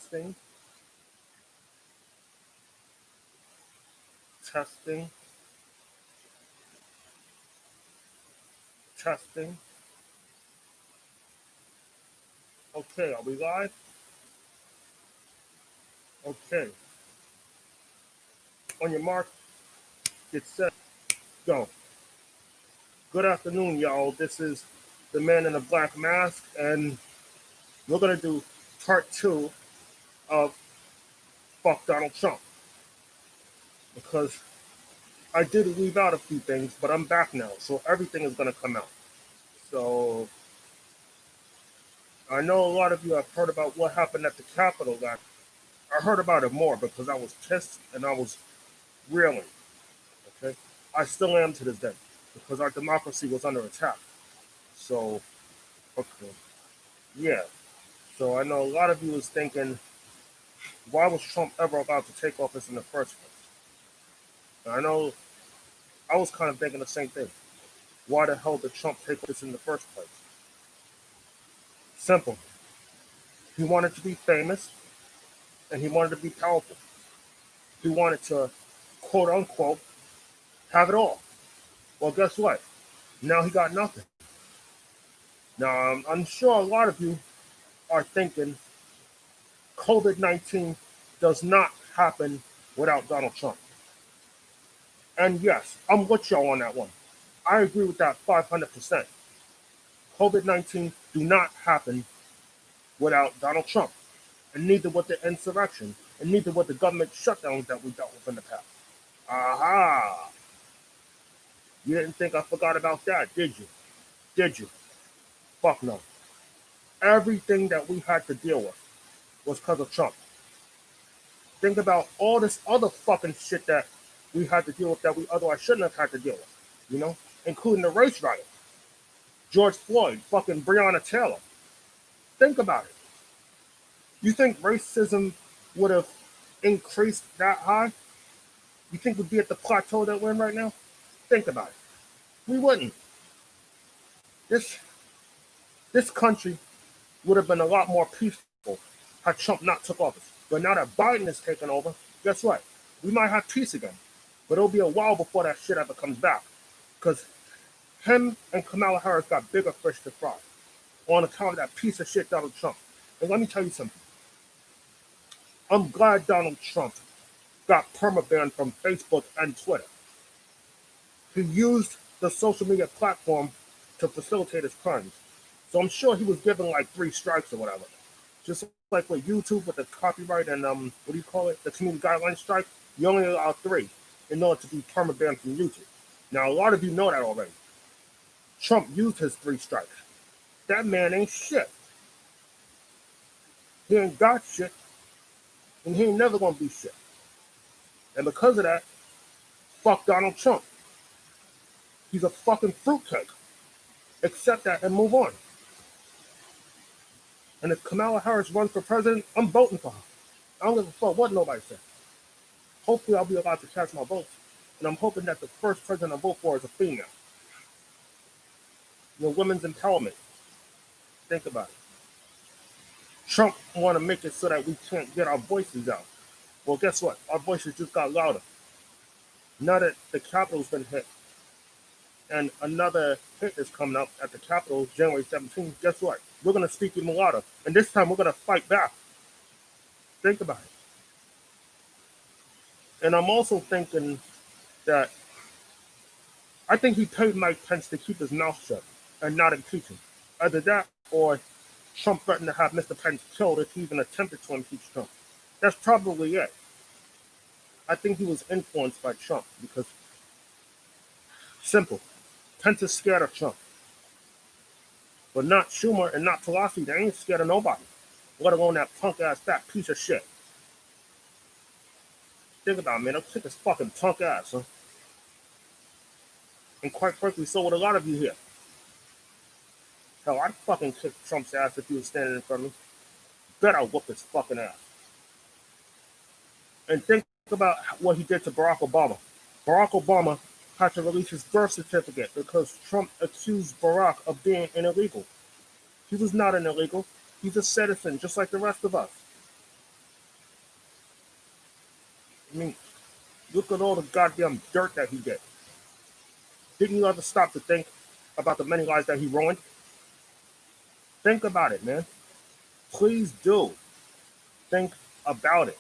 Testing, testing, testing. Okay, are we live? Okay. On your mark, get set, go. Good afternoon, y'all. This is the man in the black mask, and we're gonna do part two of Fuck Donald Trump because I did leave out a few things, but I'm back now, so everything is gonna come out. So I know a lot of you have heard about what happened at the Capitol last. I heard about it more because I was pissed and I was reeling. Okay, I still am to this day because our democracy was under attack. So okay, yeah. So I know a lot of you is thinking, why was Trump ever allowed to take office in the first place? And I know I was kind of thinking the same thing. Why the hell did Trump take office in the first place? Simple. He wanted to be famous and he wanted to be powerful. He wanted to, quote unquote, have it all. Well, guess what? Now he got nothing. Now, I'm sure a lot of you are thinking COVID 19 does not happen without Donald Trump. And yes, I'm with y'all on that one. I agree with that 500%. COVID 19 do not happen without Donald Trump, and neither would the insurrection, and neither would the government shutdowns that we dealt with in the past. Aha! You didn't think I forgot about that, did you? Did you? Fuck no. Everything that we had to deal with was because of Trump. Think about all this other fucking shit that we had to deal with that we otherwise shouldn't have had to deal with, including the race riots, George Floyd, fucking Breonna Taylor. Think about it. You think racism would have increased that high? You think we'd be at the plateau that we're in right now? Think about it. We wouldn't. This this country would have been a lot more peaceful had Trump not took office. But now that Biden has taken over, guess what? We might have peace again. But it'll be a while before that shit ever comes back. Because him and Kamala Harris got bigger fish to fry on account of that piece of shit Donald Trump. And let me tell you something. I'm glad Donald Trump got permabanned from Facebook and Twitter. He used the social media platform to facilitate his crimes. So I'm sure he was given like 3 strikes or whatever. Just like with YouTube with the copyright and what do you call it? The community guidelines strike. You only allow 3 in order to be permabanned from YouTube. Now a lot of you know that already. Trump used his 3 strikes. That man ain't shit. He ain't got shit, and he ain't never gonna be shit. And because of that, fuck Donald Trump. He's a fucking fruitcake. Accept that and move on. And if Kamala Harris runs for president, I'm voting for her. I don't give a fuck what nobody says. Hopefully, I'll be allowed to cast my votes. And I'm hoping that the first president I vote for is a female. Women's empowerment. Think about it. Trump want to make it so that we can't get our voices out. Well, guess what? Our voices just got louder. Now that the Capitol's been hit, and another hit is coming up at the Capitol January 17th, guess what? We're going to speak even louder. And this time we're going to fight back. Think about it. And I'm also thinking that I think he paid Mike Pence to keep his mouth shut and not impeach him. Either that or Trump threatened to have Mr. Pence killed if he even attempted to impeach Trump. That's probably it. I think he was influenced by Trump because, simple, Pence is scared of Trump. But not Schumer and not Pelosi. They ain't scared of nobody, let alone that punk ass fat piece of shit. Think about it, man. I'm sick of his fucking punk ass, huh? And quite frankly, so would a lot of you here. Hell, I'd fucking kick Trump's ass if he was standing in front of me. Bet I'll whoop his fucking ass. And think about what he did to Barack Obama. Barack Obama had to release his birth certificate because Trump accused Barack of being an illegal. He was not an illegal. He's a citizen, just like the rest of us. I mean, look at all the goddamn dirt that he did. Didn't you ever stop to think about the many lives that he ruined? Think about it, man. Please do. Think about it.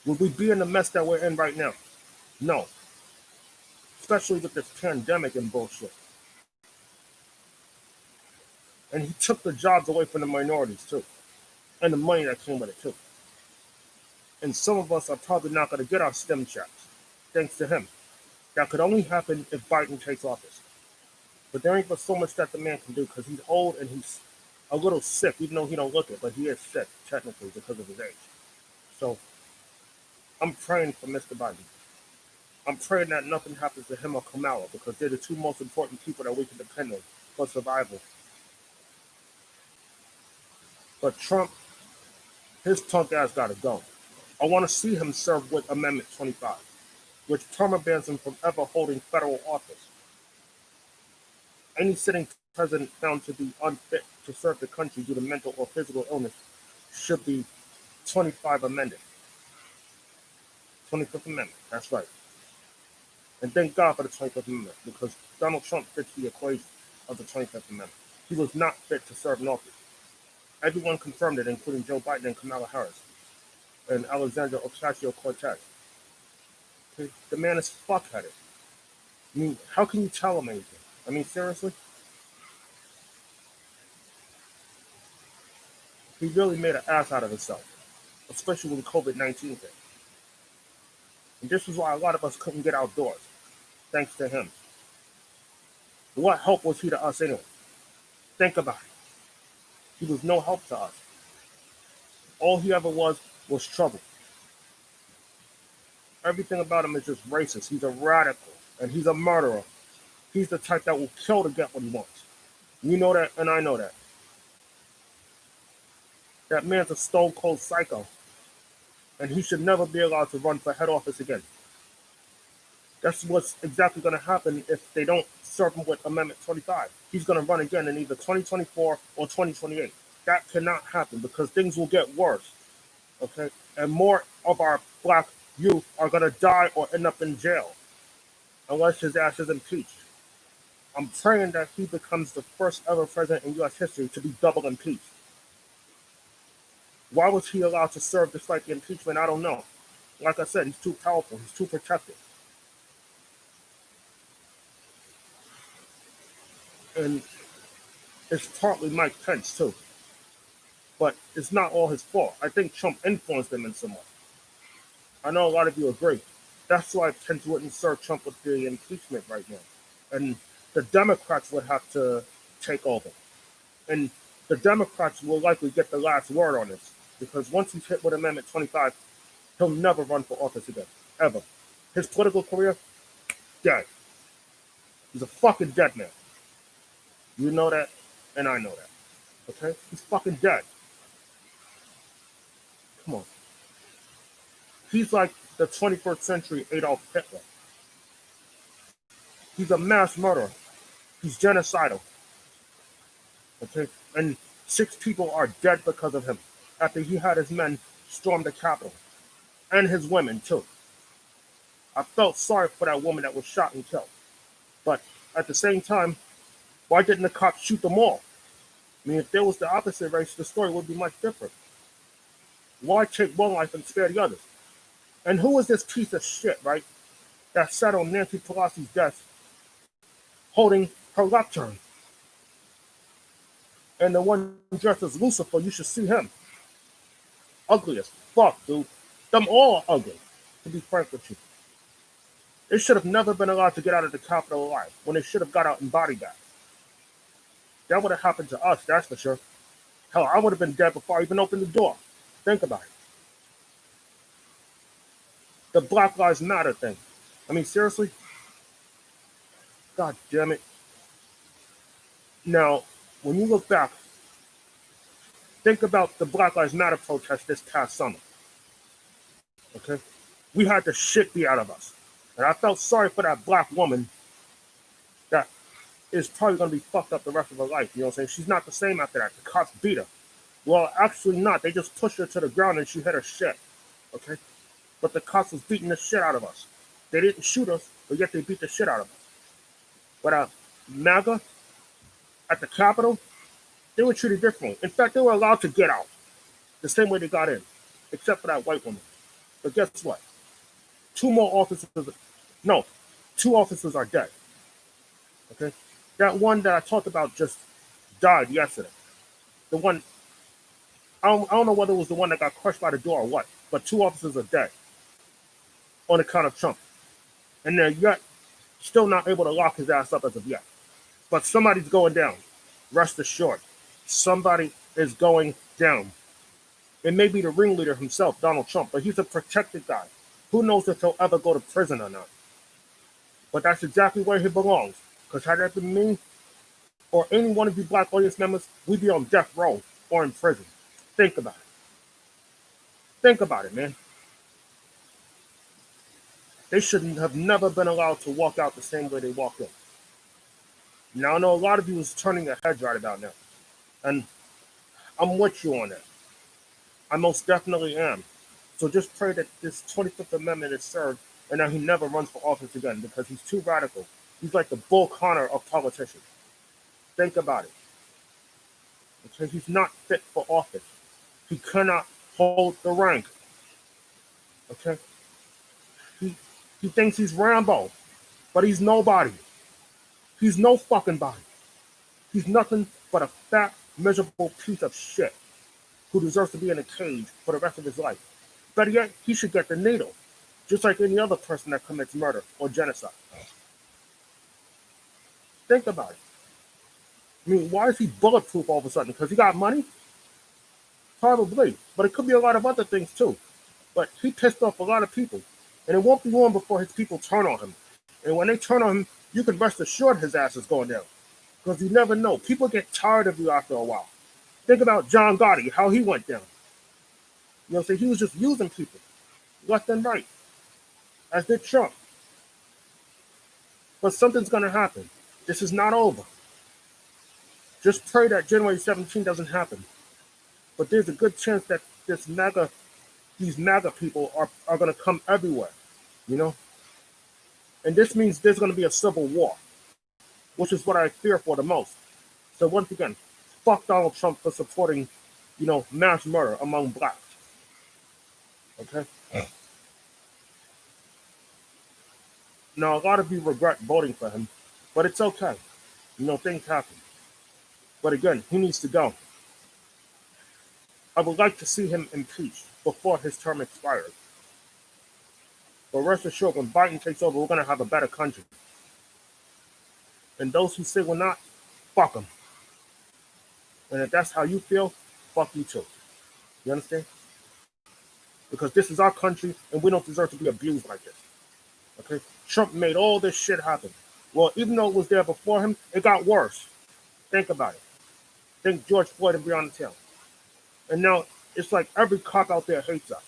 Would we be in the mess that we're in right now? No. Especially with this pandemic and bullshit. And he took the jobs away from the minorities too. And the money that came with it too. And some of us are probably not going to get our STEM checks, thanks to him. That could only happen if Biden takes office. But there ain't but so much that the man can do because he's old and he's a little sick, even though he don't look it, but he is sick, technically, because of his age. So I'm praying for Mr. Biden. I'm praying that nothing happens to him or Kamala because they're the two most important people that we can depend on for survival. But Trump, his punk ass gotta go. I want to see him serve with Amendment 25, which perma bans him from ever holding federal office. Any sitting president found to be unfit to serve the country due to mental or physical illness should be 25 amended. 25th Amendment, that's right. And thank God for the 25th Amendment because Donald Trump fits the equation of the 25th Amendment. He was not fit to serve in office. Everyone confirmed it, including Joe Biden and Kamala Harris and Alexandria Ocasio-Cortez. Okay? The man is fuckheaded. I mean, how can you tell him anything? I mean, seriously? He really made an ass out of himself, especially when COVID-19 hit. And this is why a lot of us couldn't get outdoors, thanks to him. What help was he to us anyway? Think about it. He was no help to us. All he ever was trouble. Everything about him is just racist. He's a radical, and he's a murderer. He's the type that will kill to get what he wants. You know that, and I know that. That man's a stone cold psycho, and he should never be allowed to run for head office again. That's what's exactly going to happen if they don't serve him with Amendment 25. He's going to run again in either 2024 or 2028. That cannot happen because things will get worse, okay? And more of our black youth are going to die or end up in jail unless his ass is impeached. I'm praying that he becomes the first ever president in U.S. history to be double impeached. Why was he allowed to serve despite the impeachment? I don't know. Like I said, he's too powerful. He's too protected. And it's partly Mike Pence, too. But it's not all his fault. I think Trump influenced him in some way. I know a lot of you agree. That's why Pence wouldn't serve Trump with the impeachment right now. And the Democrats would have to take over. And the Democrats will likely get the last word on this. Because once he's hit with Amendment 25, he'll never run for office again. Ever. His political career, dead. He's a fucking dead man. You know that, and I know that. Okay? He's fucking dead. Come on. He's like the 21st century Adolf Hitler. He's a mass murderer. He's genocidal. Okay? And 6 people are dead because of him after he had his men storm the Capitol. And his women, too. I felt sorry for that woman that was shot and killed. But at the same time, why didn't the cops shoot them all? I mean, if there was the opposite race, the story would be much different. Why take one life and spare the others? And who is this piece of shit, right, that sat on Nancy Pelosi's desk holding her lectern? And the one dressed as Lucifer, you should see him. Ugly as fuck, dude. Them all are ugly, to be frank with you. They should have never been allowed to get out of the Capitol alive when they should have got out in body bags. That would have happened to us, that's for sure. Hell, I would have been dead before I even opened the door. Think about it. The Black Lives Matter thing. I mean, seriously? God damn it. Now, when you look back, think about the Black Lives Matter protest this past summer. Okay? We had the shit beat out of us. And I felt sorry for that black woman that is probably going to be fucked up the rest of her life. You know what I'm saying? She's not the same after that. The cops beat her. Well, actually not. They just pushed her to the ground and she hit her shit. Okay? but the cops was beating the shit out of us. They didn't shoot us, but yet they beat the shit out of us. But MAGA at the Capitol, they were treated differently. In fact, they were allowed to get out the same way they got in, except for that white woman. But guess what? Two more officers, no, two officers are dead. Okay? That one that I talked about just died yesterday. The one, I don't know whether it was the one that got crushed by the door or what, but two officers are dead on account of Trump. And they're yet still not able to lock his ass up as of yet. But somebody's going down. Rest assured. Somebody is going down. It may be the ringleader himself, Donald Trump, but he's a protected guy. Who knows if he'll ever go to prison or not? But that's exactly where he belongs. Because had that been me or any one of you black audience members, we'd be on death row or in prison. Think about it. Think about it, man. They shouldn't have never been allowed to walk out the same way they walked in. Now, I know a lot of you is turning your heads right about now. And I'm with you on that. I most definitely am. So just pray that this 25th Amendment is served and that he never runs for office again because he's too radical. He's like the Bull Connor of politicians. Think about it. Okay, he's not fit for office. He cannot hold the rank. Okay? He thinks he's Rambo, but he's nobody. He's no fucking body. He's nothing but a fat, miserable piece of shit who deserves to be in a cage for the rest of his life. Better yet, he should get the needle, just like any other person that commits murder or genocide. Think about it. I mean, why is he bulletproof all of a sudden? Because he got money? Probably. But it could be a lot of other things too. But he pissed off a lot of people. And it won't be long before his people turn on him. And when they turn on him, you can rest assured his ass is going down. Because you never know. People get tired of you after a while. Think about John Gotti, how he went down. You know what I'm saying? He was just using people, left and right, as did Trump. But something's going to happen. This is not over. Just pray that January 17th doesn't happen. But there's a good chance that these MAGA people are going to come everywhere, you know? And this means there's going to be a civil war, which is what I fear for the most. So once again, fuck Donald Trump for supporting, mass murder among blacks. Okay? Now, a lot of you regret voting for him, but it's okay. Things happen. But again, he needs to go. I would like to see him impeached before his term expires. But rest assured, when Biden takes over, we're going to have a better country. And those who say we're not, fuck them. And if that's how you feel, fuck you too. You understand? Because this is our country, and we don't deserve to be abused like this. Okay? Trump made all this shit happen. Well, even though it was there before him, it got worse. Think about it. Think George Floyd and Breonna Taylor. And now it's like every cop out there hates us.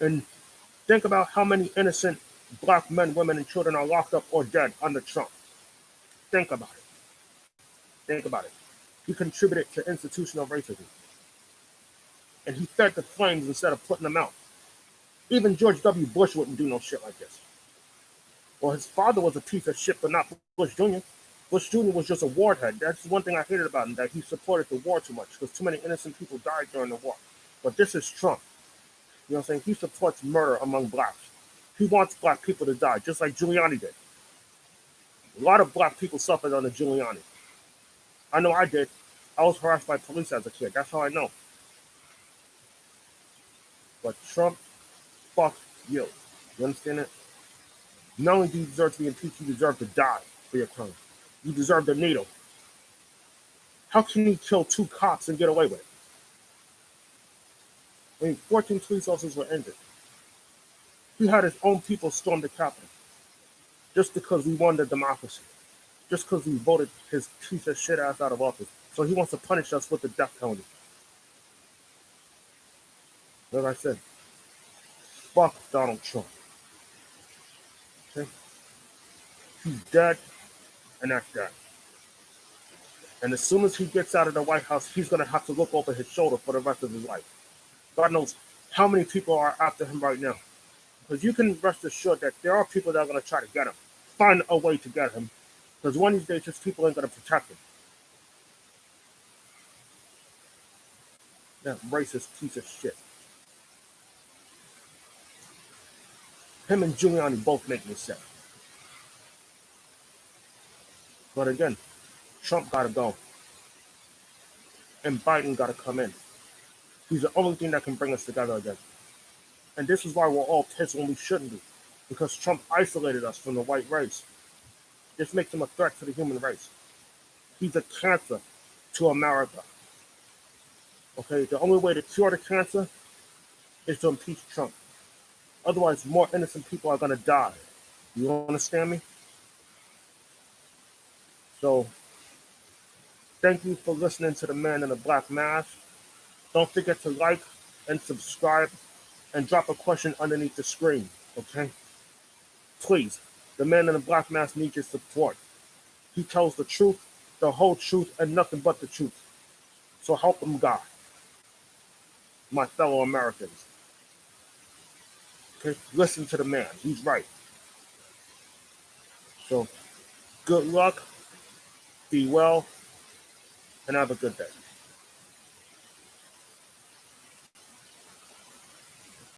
And think about how many innocent black men, women, and children are locked up or dead under Trump. Think about it. Think about it. He contributed to institutional racism. And he fed the flames instead of putting them out. Even George W. Bush wouldn't do no shit like this. Well, his father was a piece of shit, but not Bush Jr. Bush Jr. was just a warhead. That's one thing I hated about him, that he supported the war too much, because too many innocent people died during the war. But this is Trump. You know what I'm saying? He supports murder among blacks. He wants black people to die, just like Giuliani did. A lot of black people suffered under Giuliani. I know I did. I was harassed by police as a kid. That's how I know. But Trump, fuck you. You understand it? Not only do you deserve to be impeached, you deserve to die for your crime. You deserve the needle. How can you kill two cops and get away with it? I mean, 14 police officers were injured. He had his own people storm the Capitol just because we wanted a democracy, just because we voted his piece of shit ass out of office. So he wants to punish us with the death penalty. As I said, fuck Donald Trump. Okay? He's dead, and that's that. And as soon as he gets out of the White House, he's going to have to look over his shoulder for the rest of his life. God knows how many people are after him right now. Because you can rest assured that there are people that are going to try to get him, find a way to get him. Because one of these days, his people ain't going to protect him. That racist piece of shit. Him and Giuliani both make me sick. But again, Trump got to go. And Biden got to come in. He's the only thing that can bring us together again. And this is why we're all pissed when we shouldn't be. Because Trump isolated us from the white race. This makes him a threat to the human race. He's a cancer to America. Okay, the only way to cure the cancer is to impeach Trump. Otherwise, more innocent people are going to die. You understand me? So, thank you for listening to the Man in the Black Mask. Don't forget to like and subscribe and drop a question underneath the screen, okay? Please, the Man in the Black Mask needs your support. He tells the truth, the whole truth, and nothing but the truth. So help him, God, my fellow Americans. Okay? Listen to the man. He's right. So, good luck, be well, and have a good day.